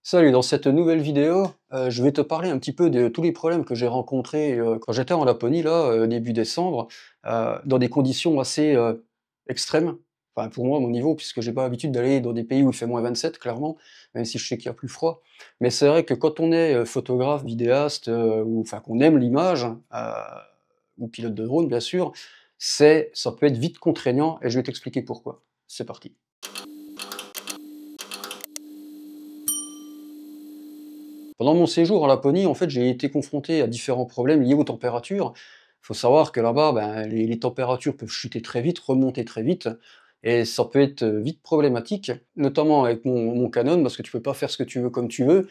Salut, dans cette nouvelle vidéo, je vais te parler un petit peu de tous les problèmes que j'ai rencontrés, quand j'étais en Laponie là, début décembre, dans des conditions assez, extrêmes. Enfin pour moi, à mon niveau, puisque j'ai pas l'habitude d'aller dans des pays où il fait -27 clairement, même si je sais qu'il y a plus froid. Mais c'est vrai que quand on est, photographe, vidéaste, ou enfin qu'on aime l'image, ou pilote de drone bien sûr, ça peut être vite contraignant et je vais t'expliquer pourquoi. C'est parti. Pendant mon séjour en Laponie, en fait, j'ai été confronté à différents problèmes liés aux températures. Il faut savoir que là-bas, ben, les températures peuvent chuter très vite, remonter très vite, et ça peut être vite problématique, notamment avec mon Canon, parce que tu peux pas faire ce que tu veux comme tu veux.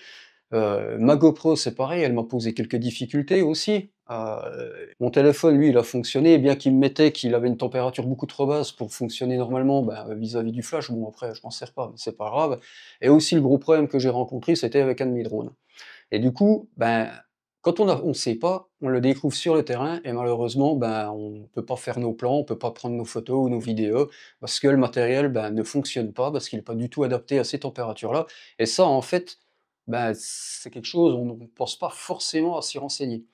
Ma GoPro, c'est pareil, elle m'a posé quelques difficultés aussi. Mon téléphone, lui, il a fonctionné, bien qu'il me mettait qu'il avait une température beaucoup trop basse pour fonctionner normalement, ben, vis-à-vis du flash. Bon, après, je m'en sers pas, mais c'est pas grave. Et aussi, le gros problème que j'ai rencontré, c'était avec un de mes drones. Et du coup, ben, quand on sait pas, on le découvre sur le terrain et malheureusement, ben, on peut pas faire nos plans, on peut pas prendre nos photos ou nos vidéos parce que le matériel, ben, ne fonctionne pas, parce qu'il est pas du tout adapté à ces températures-là. Et ça, en fait, ben, c'est quelque chose, on ne pense pas forcément à s'y renseigner.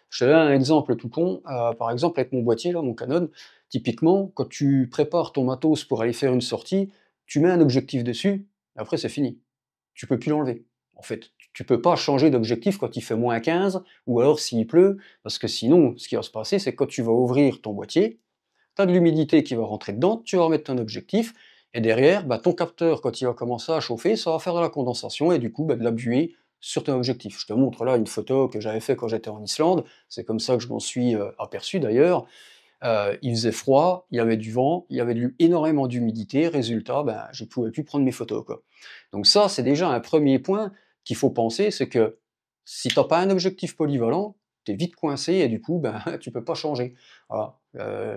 Je te donne un exemple tout con, par exemple avec mon boîtier là, mon Canon, typiquement, quand tu prépares ton matos pour aller faire une sortie, tu mets un objectif dessus, et après c'est fini. Tu peux plus l'enlever. En fait, tu peux pas changer d'objectif quand il fait -15 ou alors s'il pleut, parce que sinon, ce qui va se passer, c'est que quand tu vas ouvrir ton boîtier, tu as de l'humidité qui va rentrer dedans, tu vas remettre ton objectif, et derrière, bah, ton capteur, quand il va commencer à chauffer, ça va faire de la condensation et du coup, bah, de la buée sur ton objectif. Je te montre là une photo que j'avais fait quand j'étais en Islande, c'est comme ça que je m'en suis aperçu d'ailleurs. Il faisait froid, il y avait du vent, il y avait énormément d'humidité, résultat, ben, je ne pouvais plus prendre mes photos, quoi. Donc ça, c'est déjà un premier point qu'il faut penser, c'est que si tu as pas un objectif polyvalent, tu es vite coincé et du coup, ben, tu peux pas changer. Voilà.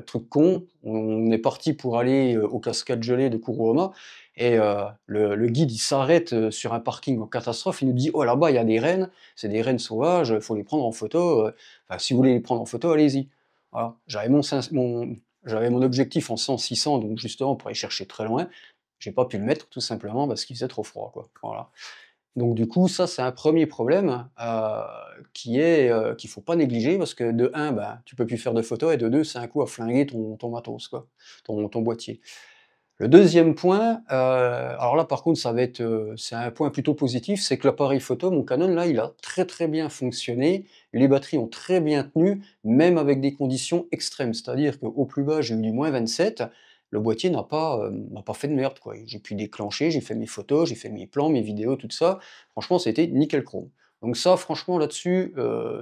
Truc con, on est parti pour aller, aux cascades gelées de Kuruama et le guide, il s'arrête, sur un parking en catastrophe, il nous dit: «Oh là-bas, il y a des rennes, c'est des rennes sauvages, il faut les prendre en photo, enfin si vous voulez les prendre en photo, allez-y». Voilà, j'avais mon objectif en 100-600, donc justement pour aller chercher très loin, j'ai pas pu le mettre tout simplement parce qu'il faisait trop froid, quoi, voilà. Donc du coup, ça c'est un premier problème, qu'il faut pas négliger parce que de un, bah, tu peux plus faire de photos et de 2, c'est un coup à flinguer ton matos, quoi, ton boîtier. Le deuxième point, alors là par contre ça va être, c'est un point plutôt positif, c'est que l'appareil photo, mon Canon là, il a très, très bien fonctionné. Les batteries ont très bien tenu, même avec des conditions extrêmes. C'est-à-dire qu'au plus bas, j'ai eu du -27, le boîtier n'a pas fait de merde quoi. J'ai pu déclencher, j'ai fait mes photos, j'ai fait mes plans, mes vidéos, tout ça. Franchement, c'était nickel chrome. Donc ça, franchement là-dessus,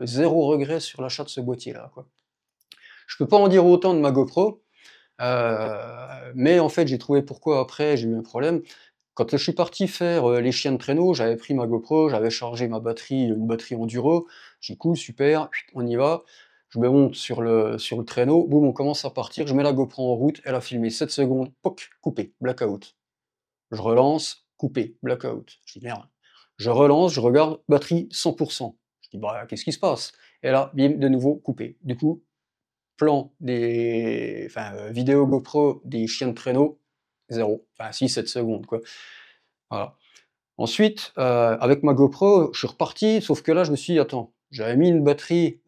0 regret sur l'achat de ce boîtier-là, quoi. Je peux pas en dire autant de ma GoPro, mais en fait, j'ai trouvé pourquoi après j'ai eu un problème. Quand je suis parti faire, les chiens de traîneau, j'avais pris ma GoPro, j'avais chargé ma batterie, une batterie enduro. J'ai dit: «Cool, super, on y va». Je me monte sur le traîneau, boum, on commence à partir, je mets la GoPro en route, elle a filmé 7 secondes, poc, coupé, blackout. Je relance, coupé, blackout. Je dis: «Merde». Je relance, je regarde, batterie 100. Je dis: «Bah, qu'est-ce qui se passe?» Et là, bim, de nouveau coupé. Du coup, vidéo GoPro des chiens de traîneau, 0, enfin si 7 secondes quoi, voilà. Ensuite, avec ma GoPro, je suis reparti, sauf que là je me suis dit: «Attends, j'avais mis une batterie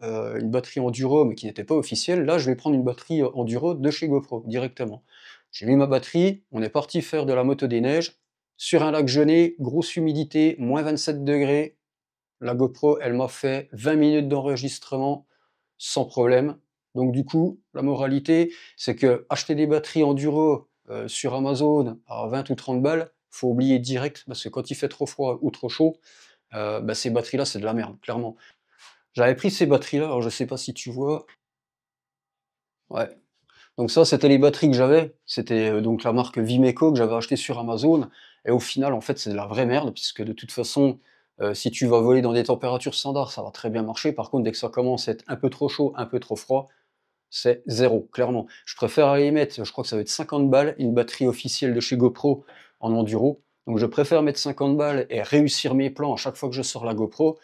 enduro mais qui n'était pas officielle, là je vais prendre une batterie, enduro de chez GoPro directement». J'ai mis ma batterie, on est parti faire de la moto des neiges, sur un lac gelé, grosse humidité, -27 degrés. La GoPro, elle m'a fait 20 minutes d'enregistrement sans problème. Donc du coup, la moralité, c'est que acheter des batteries enduro, sur Amazon à 20 ou 30 balles, faut oublier direct parce que quand il fait trop froid ou trop chaud, bah, ces batteries-là, c'est de la merde, clairement. J'avais pris ces batteries-là, alors je sais pas si tu vois? Ouais. Donc ça, c'était les batteries que j'avais. C'était, donc la marque Vimeco que j'avais acheté sur Amazon et au final, en fait, c'est de la vraie merde puisque de toute façon, si tu vas voler dans des températures standards, ça va très bien marcher. Par contre, dès que ça commence à être un peu trop chaud, un peu trop froid, c'est 0, clairement. Je préfère aller mettre, je crois que ça va être 50 balles, une batterie officielle de chez GoPro en enduro. Donc je préfère mettre 50 balles et réussir mes plans à chaque fois que je sors la GoPro,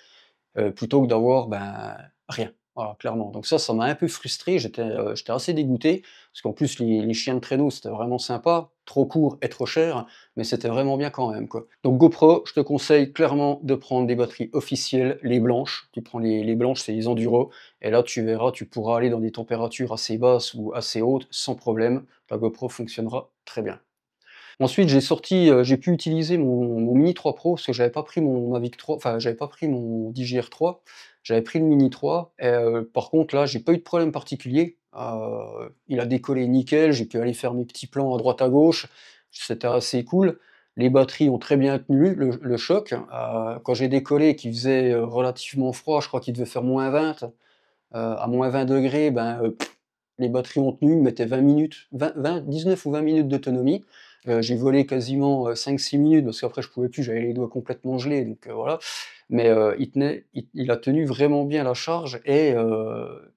plutôt que d'avoir, ben, rien. Voilà, clairement. Donc ça m'a un peu frustré, j'étais assez dégoûté, parce qu'en plus les chiens de traîneau, c'était vraiment sympa, trop court et trop cher, mais c'était vraiment bien quand même, quoi. Donc GoPro, je te conseille clairement de prendre des batteries officielles, les blanches. Tu prends les blanches, c'est les Enduro, et là tu verras, tu pourras aller dans des températures assez basses ou assez hautes sans problème. La GoPro fonctionnera très bien. Ensuite, j'ai pu utiliser mon Mini 3 Pro parce que j'avais pas pris mon Mavic 3, enfin j'avais pas pris mon DJI 3, j'avais pris le Mini 3 et par contre là, j'ai pas eu de problème particulier. Il a décollé nickel, j'ai pu aller faire mes petits plans à droite à gauche, c'était assez cool. Les batteries ont très bien tenu le choc. Quand j'ai décollé qu'il faisait, relativement froid, je crois qu'il devait faire -20, à -20 degrés, ben, les batteries ont tenu, mettaient 20 minutes, 19 ou 20 minutes d'autonomie. J'ai volé quasiment 5-6 minutes parce qu'après je pouvais plus, j'avais les doigts complètement gelés, donc voilà. Mais il a tenu vraiment bien la charge et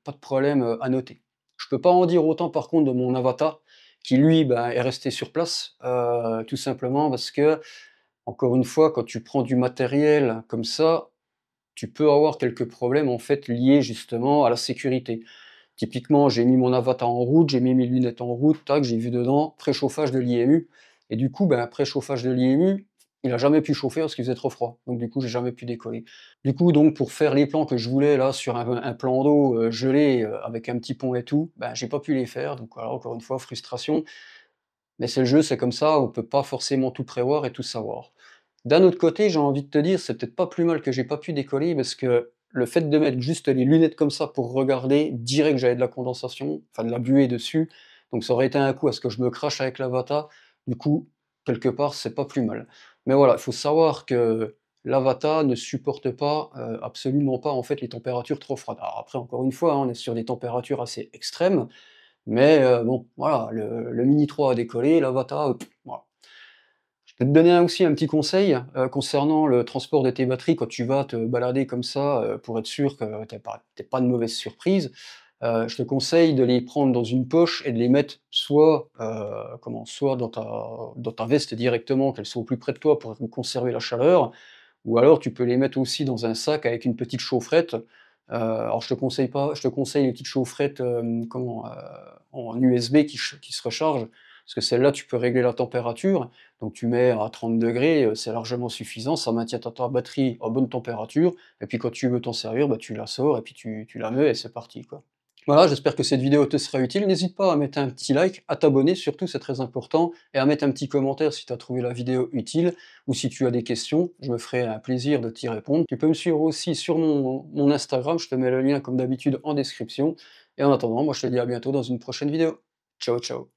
pas de problème à noter. Je peux pas en dire autant par contre de mon Avata, qui lui, ben, est resté sur place, tout simplement parce que, encore une fois, quand tu prends du matériel comme ça, tu peux avoir quelques problèmes en fait liés justement à la sécurité. Typiquement, j'ai mis mon avatar en route, j'ai mis mes lunettes en route, tac, j'ai vu dedans préchauffage de l'IMU. Et du coup, ben, préchauffage de l'IMU, il a jamais pu chauffer parce qu'il faisait trop froid. Donc du coup, j'ai jamais pu décoller. Du coup, donc pour faire les plans que je voulais là sur un plan d'eau gelé avec un petit pont et tout, ben j'ai pas pu les faire. Donc voilà, encore une fois, frustration. Mais c'est le jeu, c'est comme ça, on peut pas forcément tout prévoir et tout savoir. D'un autre côté, j'ai envie de te dire, c'est peut-être pas plus mal que j'ai pas pu décoller parce que le fait de mettre juste les lunettes comme ça pour regarder, direct j'avais de la condensation, enfin de la buée dessus, donc ça aurait été un coup à ce que je me crache avec l'Avata. Du coup, quelque part, c'est pas plus mal. Mais voilà, il faut savoir que l'Avata ne supporte pas, absolument pas en fait les températures trop froides. Alors après, encore une fois, hein, on est sur des températures assez extrêmes, mais bon, voilà, le Mini 3 a décollé, l'Avata, voilà. Je peux te donner aussi un petit conseil, concernant le transport de tes batteries quand tu vas te balader comme ça, pour être sûr que tu pas de mauvaises surprises. Je te conseille de les prendre dans une poche et de les mettre soit, soit dans ta veste directement, qu'elles soient au plus près de toi pour conserver la chaleur, ou alors tu peux les mettre aussi dans un sac avec une petite chaufferette. Alors je te conseille les petites chaufferettes, en USB qui se rechargent, parce que celle-là tu peux régler la température, donc tu mets à 30 degrés, c'est largement suffisant, ça maintient ta batterie en bonne température, et puis quand tu veux t'en servir, bah, tu la sors et puis tu la mets et c'est parti, quoi. Voilà, j'espère que cette vidéo te sera utile. N'hésite pas à mettre un petit like, à t'abonner surtout, c'est très important, et à mettre un petit commentaire si tu as trouvé la vidéo utile, ou si tu as des questions, je me ferai un plaisir de t'y répondre. Tu peux me suivre aussi sur mon Instagram, je te mets le lien comme d'habitude en description. Et en attendant, moi je te dis à bientôt dans une prochaine vidéo. Ciao ciao.